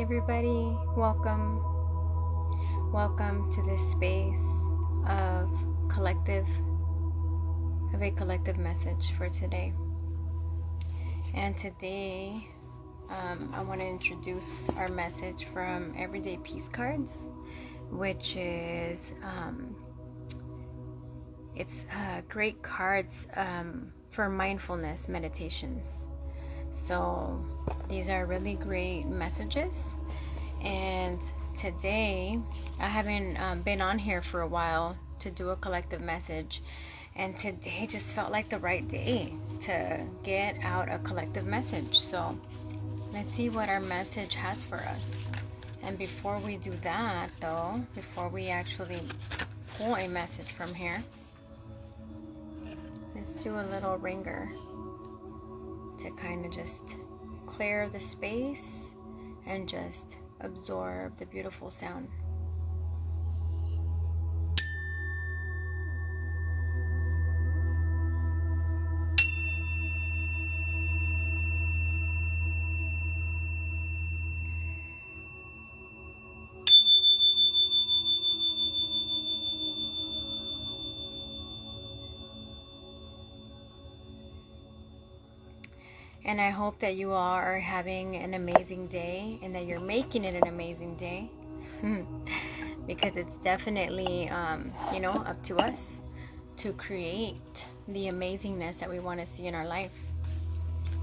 everybody. Welcome to this space of a collective message for today. And today, I want to introduce our message from Everyday Peace Cards, which is it's great cards for mindfulness meditations. So these are really great messages, and today I haven't been on here for a while to do a collective message, and today just felt like the right day to get out a collective message. So let's see what our message has for us. And before we do that though, before we actually pull a message from here, let's do a little ringer to kind of just clear the space and just absorb the beautiful sound. And I hope that you all are having an amazing day and that you're making it an amazing day. Because it's definitely, up to us to create the amazingness that we want to see in our life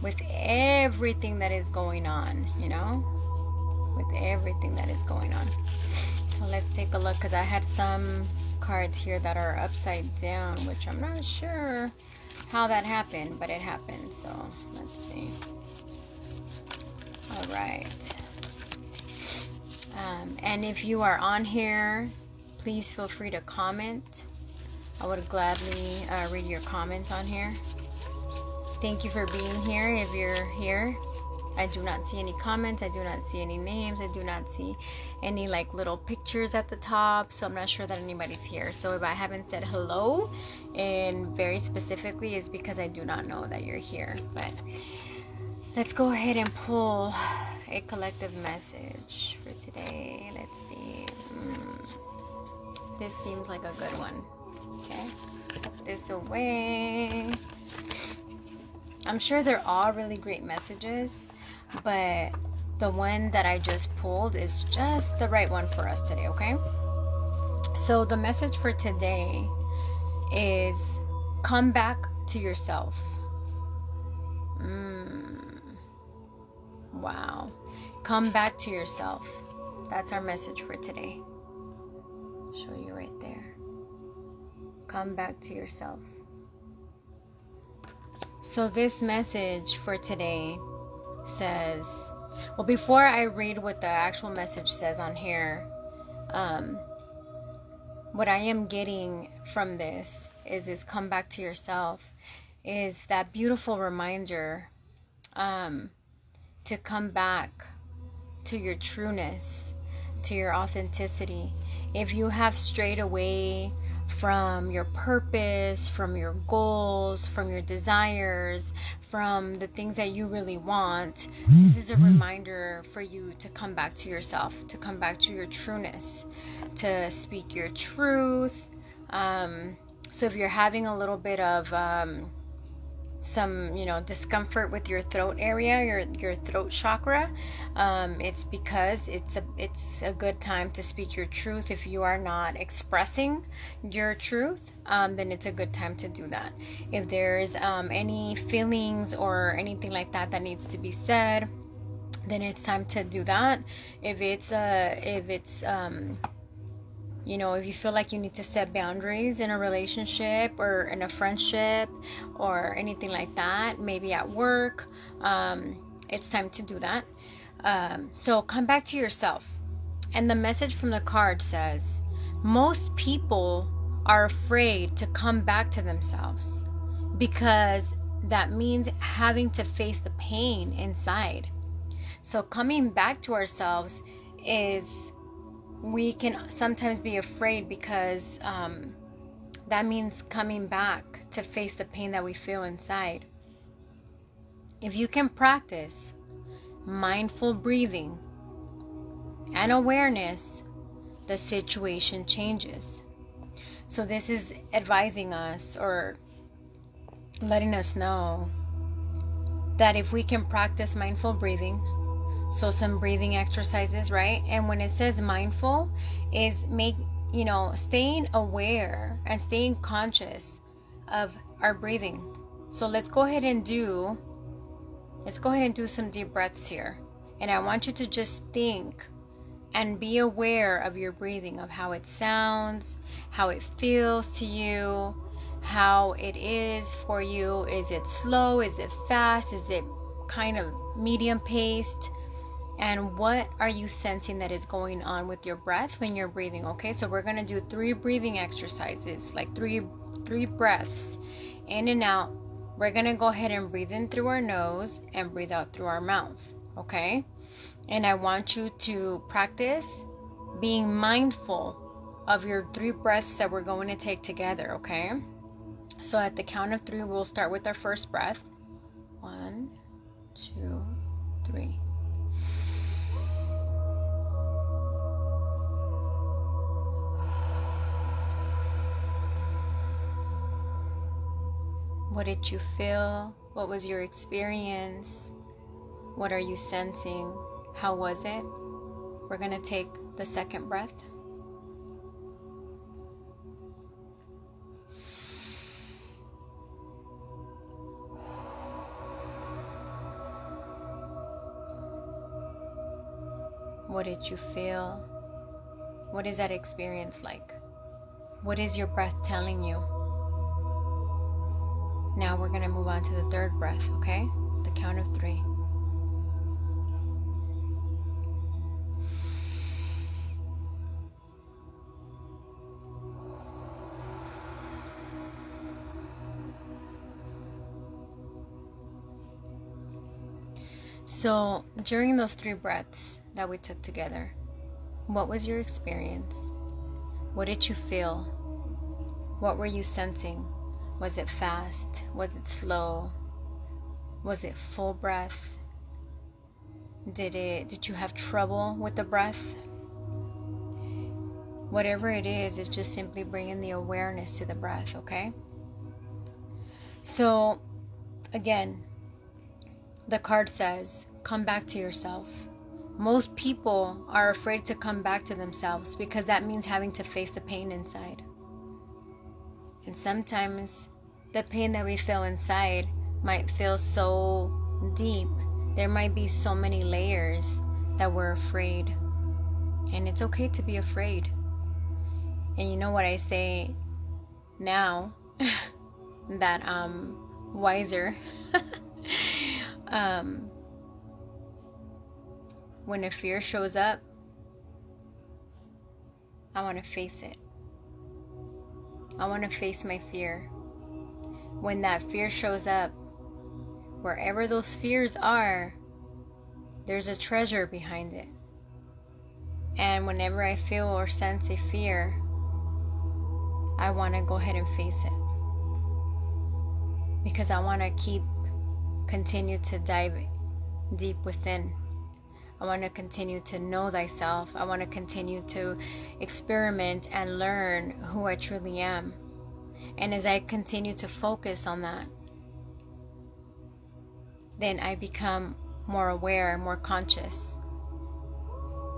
with everything that is going on, with everything that is going on. So let's take a look, because I had some cards here that are upside down, which I'm not sure how that happened, but it happened. So let's see. All right. And if you are on here, please feel free to comment. I would gladly read your comment on here. Thank you for being here. If you're here, I do not see any comments. I do not see any names. I do not see any little pictures at the top. So I'm not sure that anybody's here. So if I haven't said hello, and very specifically, is because I do not know that you're here. But let's go ahead and pull a collective message for today. Let's see. This seems like a good one. Okay, let's put this away. I'm sure they're all really great messages, but the one that I just pulled is just the right one for us today, okay? So the message for today is come back to yourself. Wow. Come back to yourself. That's our message for today. Show you right there. Come back to yourself. So this message for today says, well, before I read what the actual message says on here, what I am getting from this is come back to yourself, is that beautiful reminder to come back to your trueness, to your authenticity. If you have strayed away from your purpose, from your goals, from your desires, from the things that you really want, this is a reminder for you to come back to yourself, to come back to your trueness, to speak your truth. So if you're having a little bit of some discomfort with your throat area, your throat chakra, it's because it's a good time to speak your truth. If you are not expressing your truth, then it's a good time to do that. If there's any feelings or anything like that needs to be said, then it's time to do that. If you feel like you need to set boundaries in a relationship or in a friendship or anything like that, maybe at work, it's time to do that. So come back to yourself. And the message from the card says, most people are afraid to come back to themselves because that means having to face the pain inside. So coming back to ourselves is, we can sometimes be afraid because that means coming back to face the pain that we feel inside. If you can practice mindful breathing and awareness, the situation changes. So this is advising us or letting us know that if we can practice mindful breathing, so some breathing exercises, right? And when it says mindful, is staying aware and staying conscious of our breathing. So let's go ahead and do some deep breaths here. And I want you to just think and be aware of your breathing, of how it sounds, how it feels to you, how it is for you. Is it slow? Is it fast? Is it kind of medium paced? And what are you sensing that is going on with your breath when you're breathing? Okay, so we're going to do 3 breathing exercises, like three breaths in and out. We're going to go ahead and breathe in through our nose and breathe out through our mouth, okay? And I want you to practice being mindful of your 3 breaths that we're going to take together, okay? So at the count of 3, we'll start with our first breath. 1, 2, 3. What did you feel? What was your experience? What are you sensing? How was it? We're going to take the second breath. What did you feel? What is that experience like? What is your breath telling you? Now we're going to move on to the third breath, okay? The count of 3. So during those 3 breaths that we took together, what was your experience? What did you feel? What were you sensing? Was it fast? Was it slow? Was it full breath? Did you have trouble with the breath? Whatever it is, it's just simply bringing the awareness to the breath, okay? So again, the card says, come back to yourself. Most people are afraid to come back to themselves because that means having to face the pain inside. And sometimes the pain that we feel inside might feel so deep. There might be so many layers that we're afraid. And it's okay to be afraid. And you know what I say now that I'm wiser? When a fear shows up, I want to face it. I want to face my fear. When that fear shows up, wherever those fears are, there's a treasure behind it. And whenever I feel or sense a fear, I want to go ahead and face it. Because I want to continue to dive deep within. I want to continue to know thyself. I want to continue to experiment and learn who I truly am. And as I continue to focus on that, then I become more aware, more conscious.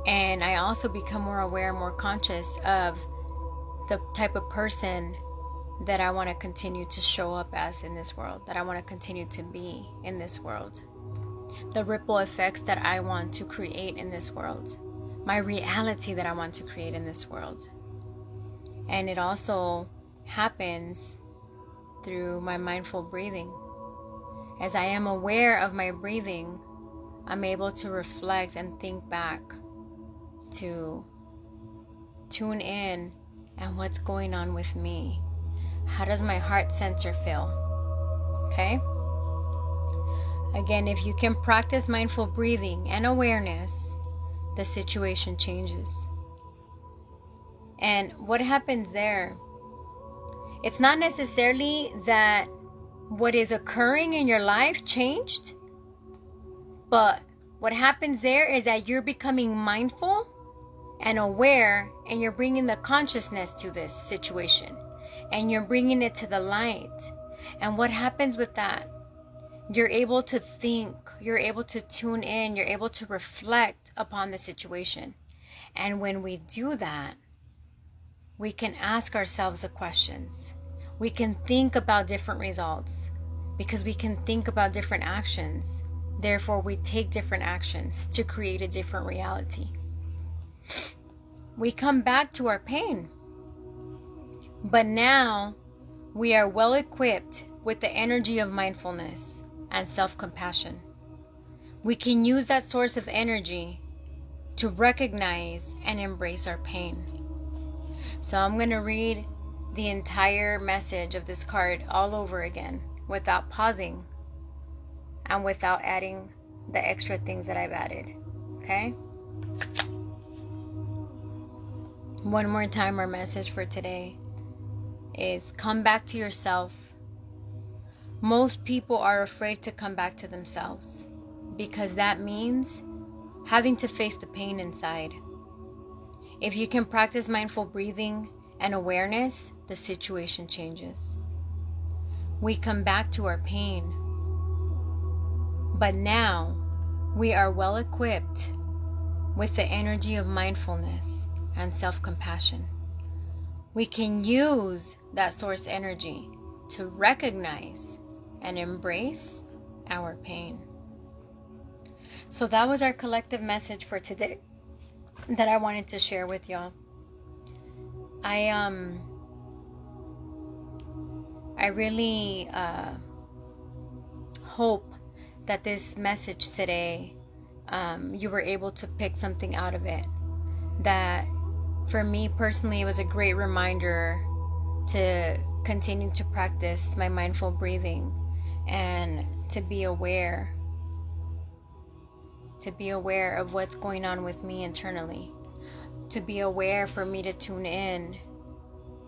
And I also become more aware, more conscious of the type of person that I want to continue to show up as in this world, that I want to continue to be in this world. The ripple effects that I want to create in this world. My reality that I want to create in this world. And it also happens through my mindful breathing. As I am aware of my breathing, I'm able to reflect and think back, to tune in and what's going on with me. How does my heart center feel? Okay? Again, if you can practice mindful breathing and awareness, the situation changes. And what happens there? It's not necessarily that what is occurring in your life changed, but what happens there is that you're becoming mindful and aware, and you're bringing the consciousness to this situation, and you're bringing it to the light. And what happens with that? You're able to think, you're able to tune in, you're able to reflect upon the situation. And when we do that, we can ask ourselves the questions. We can think about different results because we can think about different actions. Therefore, we take different actions to create a different reality. We come back to our pain, but now we are well equipped with the energy of mindfulness and self-compassion. We can use that source of energy to recognize and embrace our pain. So I'm going to read the entire message of this card all over again without pausing and without adding the extra things that I've added. Okay? One more time, our message for today is come back to yourself. Most people are afraid to come back to themselves because that means having to face the pain inside. If you can practice mindful breathing and awareness, the situation changes. We come back to our pain, but now we are well equipped with the energy of mindfulness and self-compassion. We can use that source energy to recognize and embrace our pain. So that was our collective message for today that I wanted to share with y'all. I really hope that this message today, you were able to pick something out of it. That for me personally, it was a great reminder to continue to practice my mindful breathing and to be aware of what's going on with me internally, to be aware for me to tune in,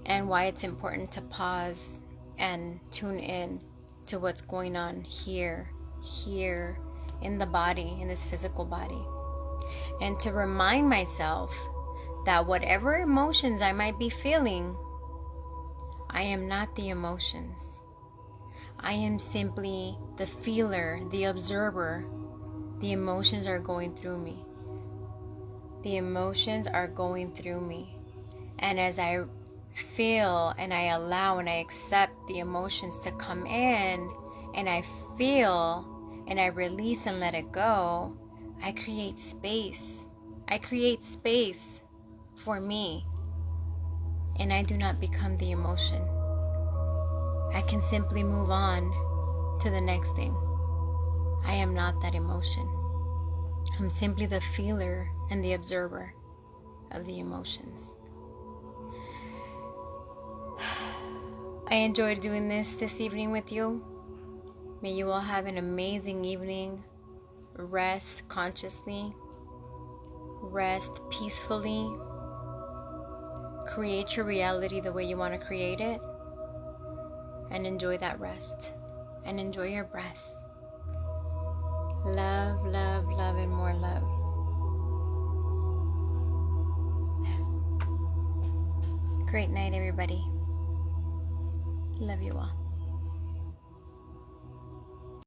and why it's important to pause and tune in to what's going on here in the body, in this physical body, and to remind myself that whatever emotions I might be feeling, I am not the emotions. I am simply the feeler, the observer. The emotions are going through me. The emotions are going through me. And as I feel and I allow and I accept the emotions to come in, and I feel and I release and let it go, I create space. I create space for me. And I do not become the emotion. I can simply move on to the next thing. I am not that emotion. I'm simply the feeler and the observer of the emotions. I enjoyed doing this evening with you. May you all have an amazing evening. Rest consciously. Rest peacefully. Create your reality the way you want to create it. And enjoy that rest. And enjoy your breath. Love, love, love, and more love. Great night, everybody. Love you all.